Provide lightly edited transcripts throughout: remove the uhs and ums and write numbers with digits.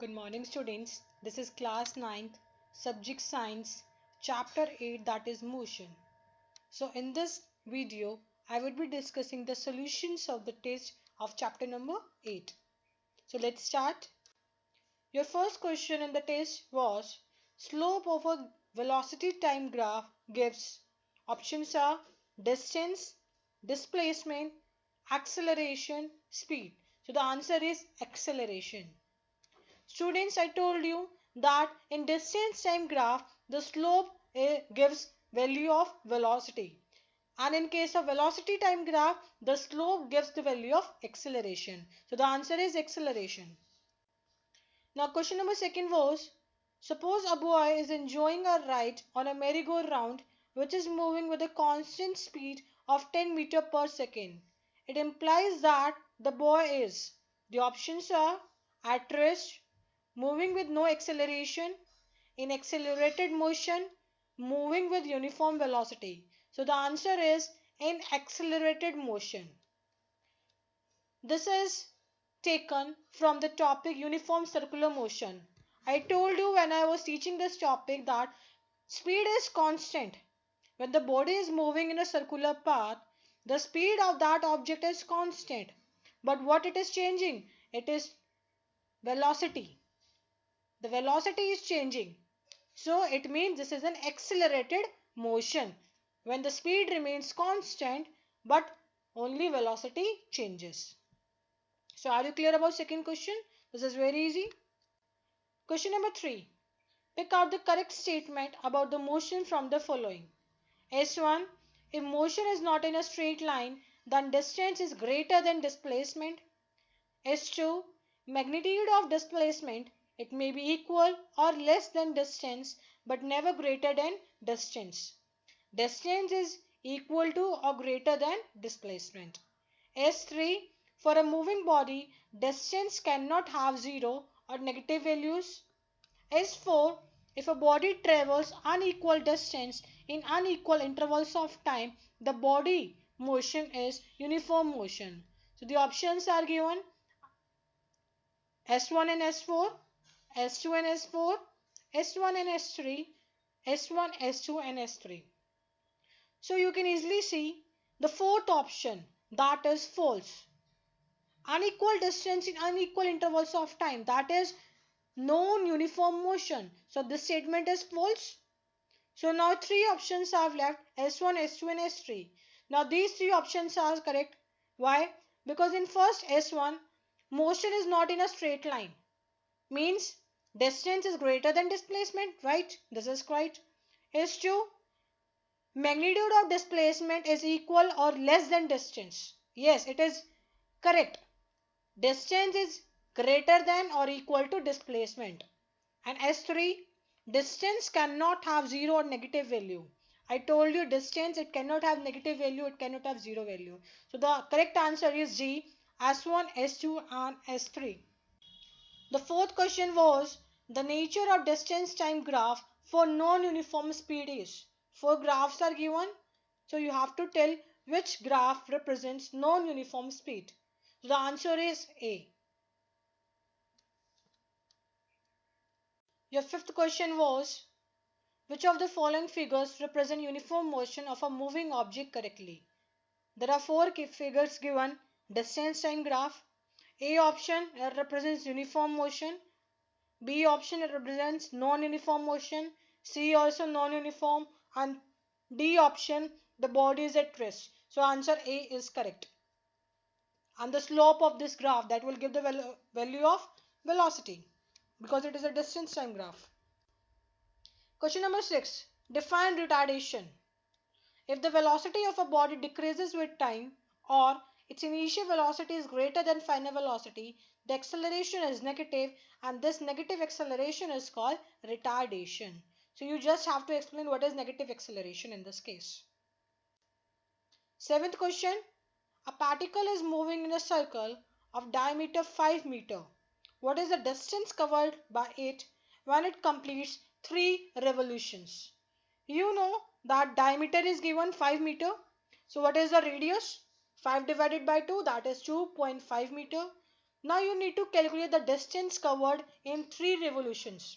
Good morning students. This is class 9th, subject science, chapter 8, that is motion. So in this video, I would be discussing the solutions of the test of chapter number 8. So let's start. Your first question in the test was slope of a velocity time graph gives options are distance, displacement, acceleration, speed. So the answer is acceleration. Students, I told you that in distance time graph, the slope gives value of velocity. And in case of velocity time graph, the slope gives the value of acceleration. So the answer is acceleration. Now question number second was, suppose a boy is enjoying a ride on a merry-go-round which is moving with a constant speed of 10 meters per second. It implies that the boy is, the options are at rest, moving with no acceleration, in accelerated motion, moving with uniform velocity. So the answer is in accelerated motion. This is taken from the topic uniform circular motion. I told you when I was teaching this topic that speed is constant. When the body is moving in a circular path, the speed of that object is constant. But what it is changing? It is velocity. The velocity is changing. So it means this is an accelerated motion when the speed remains constant but only velocity changes. So are you clear about second question? This is very easy. Question number 3. Pick out the correct statement about the motion from the following. S1. If motion is not in a straight line, then distance is greater than displacement. S2. Magnitude of displacement. It may be equal or less than distance but never greater than distance. Distance is equal to or greater than displacement. S3. For a moving body, distance cannot have 0 or negative values. S4. If a body travels unequal distance in unequal intervals of time, the body motion is uniform motion. So the options are given S1 and S4, S2 and S4, S1 and S3, S1, S2 and S3. So you can easily see the fourth option, that is false. Unequal distance in unequal intervals of time, that is non-uniform motion. So this statement is false. So now three options are left, S1, S2 and S3. Now these three options are correct. Why? Because in first S1, motion is not in a straight line. Means distance is greater than displacement, right? This is right. S2, magnitude of displacement is equal or less than distance. Yes, it is correct. Distance is greater than or equal to displacement. And S3, distance cannot have 0 or negative value. I told you distance, it cannot have negative value, it cannot have 0 value. So the correct answer is G, S1, S2 and S3. The fourth question was the nature of distance time graph for non-uniform speed is. Four graphs are given. So you have to tell which graph represents non-uniform speed. So the answer is A. Your fifth question was, which of the following figures represent uniform motion of a moving object correctly? There are four figures given. Distance time graph. A option represents uniform motion. B option represents non-uniform motion. C also non-uniform. And D option, the body is at rest. So answer A is correct. And the slope of this graph, that will give the value of velocity, because it is a distance time graph. Question number 6. Define retardation. If the velocity of a body decreases with time or its initial velocity is greater than final velocity, the acceleration is negative and this negative acceleration is called retardation. So you just have to explain what is negative acceleration in this case. Seventh question. A particle is moving in a circle of diameter 5 meter. What is the distance covered by it when it completes 3 revolutions? You know that diameter is given 5 meter. So what is the radius? 5 divided by 2, that is 2.5 meter. Now you need to calculate the distance covered in 3 revolutions.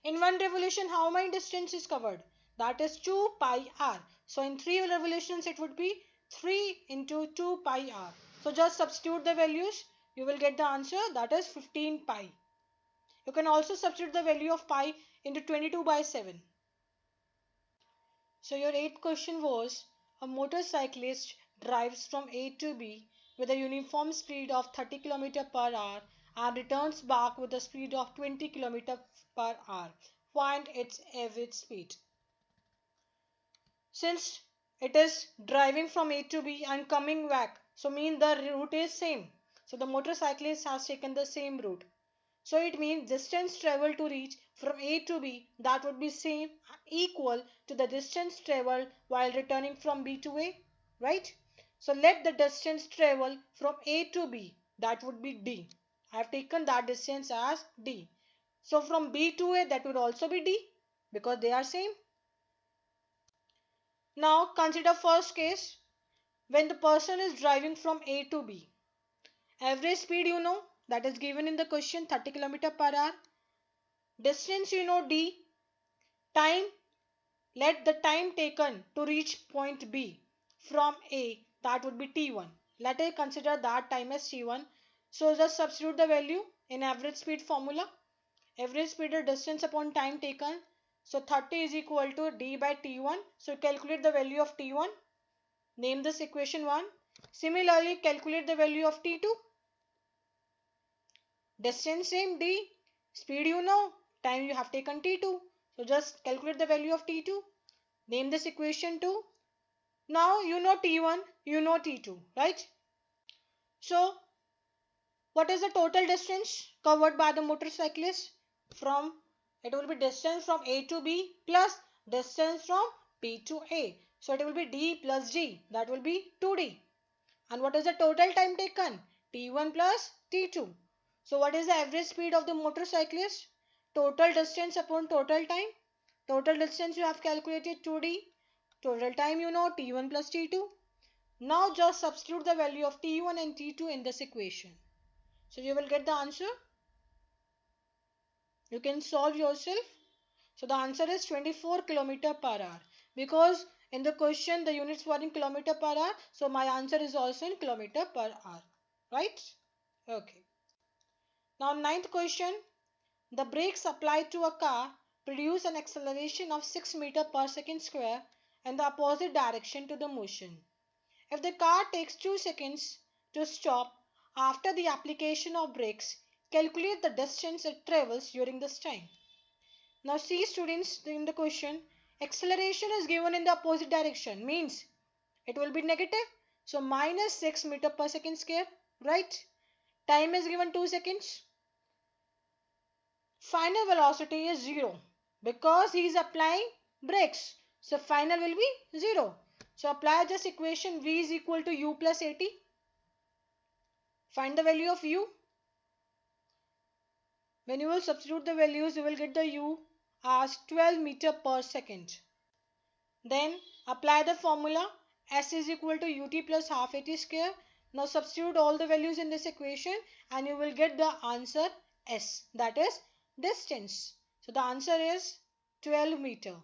In one revolution, how many distance is covered? That is 2 pi r. So in 3 revolutions, it would be 3 into 2 pi r. So just substitute the values. You will get the answer, that is 15 pi. You can also substitute the value of pi into 22 by 7. So your 8th question was, a motorcyclist drives from A to B with a uniform speed of 30 km per hour and returns back with a speed of 20 km per hour. Find its average speed. Since it is driving from A to B and coming back, so mean the route is same. So the motorcyclist has taken the same route. So it means distance traveled to reach from A to B, that would be same equal to the distance traveled while returning from B to A, right? So let the distance travel from A to B, that would be D. I have taken that distance as D. So from B to A, that would also be D because they are same. Now consider first case, when the person is driving from A to B. Average speed you know, that is given in the question, 30 km per hour. Distance you know, D. Time, let the time taken to reach point B from A, that would be T1. Let us consider that time as T1. So just substitute the value in average speed formula. Average speed is distance upon time taken. So 30 is equal to D by T1. So calculate the value of T1. Name this equation 1. Similarly, calculate the value of T2. Distance same D. Speed you know. Time you have taken T2. So just calculate the value of T2. Name this equation 2. Now you know T1, you know T2, right? So what is the total distance covered by the motorcyclist? It will be distance from A to B plus distance from B to A. So it will be D plus G, that will be 2D. And what is the total time taken? T1 plus T2. So what is the average speed of the motorcyclist? Total distance upon total time. Total distance you have calculated 2D. Total time you know T1 plus T2. Now just substitute the value of T1 and T2 in this equation. So you will get the answer. You can solve yourself. So the answer is 24 km per hour. Because in the question the units were in kilometer per hour. So my answer is also in kilometer per hour. Right? Okay. Now 9th question. The brakes applied to a car produce an acceleration of 6 meters per second square in the opposite direction to the motion. If the car takes 2 seconds to stop after the application of brakes, calculate the distance it travels during this time. Now see students, in the question, acceleration is given in the opposite direction, means it will be negative. So minus 6 meters per second square, right? Time is given 2 seconds. Final velocity is 0 because he is applying brakes. So final will be 0. So apply this equation, V is equal to U plus AT. Find the value of U. When you will substitute the values, you will get the U as 12 meters per second. Then apply the formula, S is equal to UT plus half AT square. Now substitute all the values in this equation and you will get the answer S, that is distance. So the answer is 12 meter.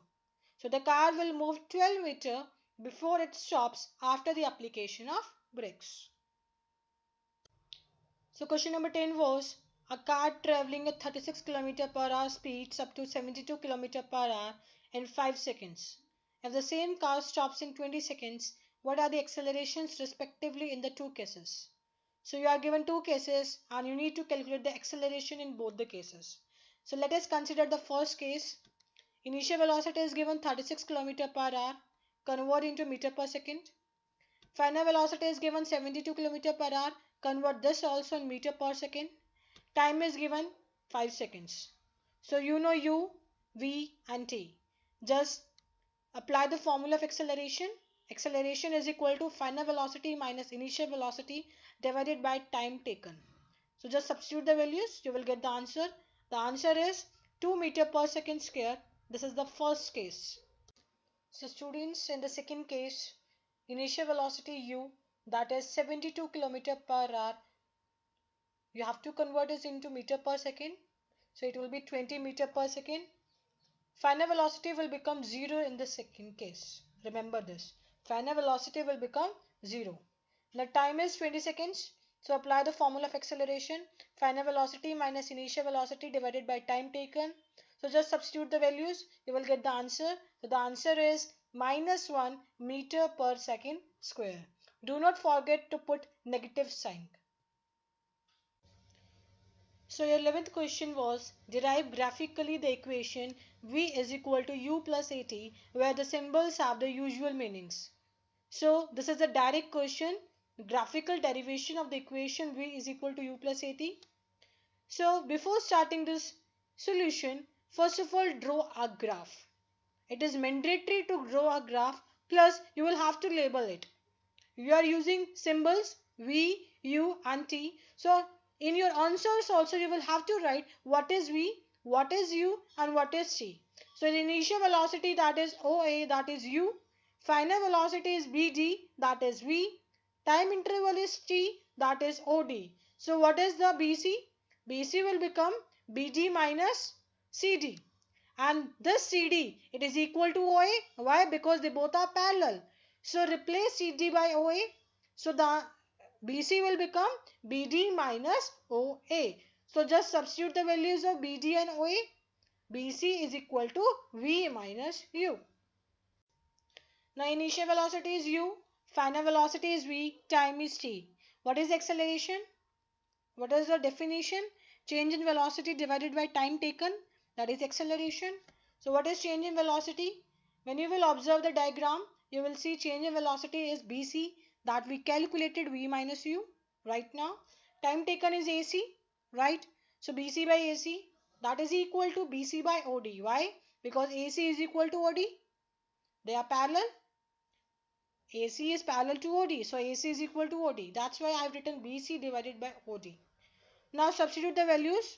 So the car will move 12 meter before it stops after the application of brakes. So question number 10 was, a car traveling at 36 km per hour speeds up to 72 km per hour in 5 seconds. If the same car stops in 20 seconds, what are the accelerations respectively in the two cases? So you are given two cases and you need to calculate the acceleration in both the cases. So let us consider the first case. Initial velocity is given 36 km per hour. Convert into meter per second. Final velocity is given 72 km per hour. Convert this also in meter per second. Time is given 5 seconds. So you know U, V and T. Just apply the formula of acceleration. Acceleration is equal to final velocity minus initial velocity divided by time taken. So just substitute the values. You will get the answer. The answer is 2 meters per second square. This is the first case. So students, in the second case, initial velocity U, that is 72 km per hour, You have to convert this into meter per second. So it will be 20 meter per second. Final velocity will become 0 in the second case. Remember this. Final velocity will become 0. The time is 20 seconds. So apply the formula of acceleration. Final velocity minus initial velocity divided by time taken. So just substitute the values. You will get the answer. So the answer is -1 meter per second square. Do not forget to put negative sign. So your 11th question was derive graphically the equation v is equal to u plus at where the symbols have the usual meanings. So this is a direct question, graphical derivation of the equation v is equal to u plus at. So before starting this solution, first of all draw a graph. It is mandatory to draw a graph, plus you will have to label it. You are using symbols v, u and t. So in your answers also you will have to write what is v, what is u and what is t. So the initial velocity, that is OA, that is u. Final velocity is BD, that is v. Time interval is t, that is OD. So what is the BC? BC will become BD minus CD. And this CD, it is equal to OA. Why? Because they both are parallel. So replace CD by OA. So the BC will become BD minus OA. So just substitute the values of BD and OA. BC is equal to V minus U. Now initial velocity is U. Final velocity is V. Time is T. What is acceleration? What is the definition? Change in velocity divided by time taken. That is acceleration. So what is change in velocity? When you will observe the diagram, you will see change in velocity is BC, that we calculated V minus U right now. Time taken is AC, right? So BC by AC, that is equal to BC by OD. Why? Because AC is equal to OD. They are parallel. AC is parallel to OD. So AC is equal to OD. That's why I have written BC divided by OD. Now substitute the values.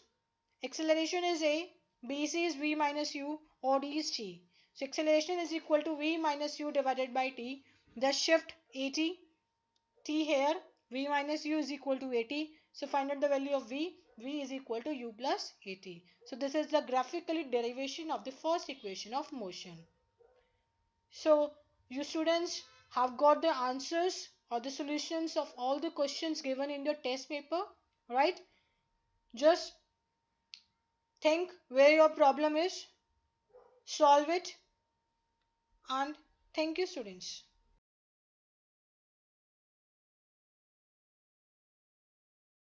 Acceleration is A, BC is V minus U, OD is T. So acceleration is equal to V minus U divided by T. Just shift AT, T here. V minus U is equal to AT. So find out the value of V. V is equal to U plus AT. So this is the graphically derivation of the first equation of motion. So you students have got the answers or the solutions of all the questions given in your test paper, right? Just think where your problem is, solve it, and thank you students.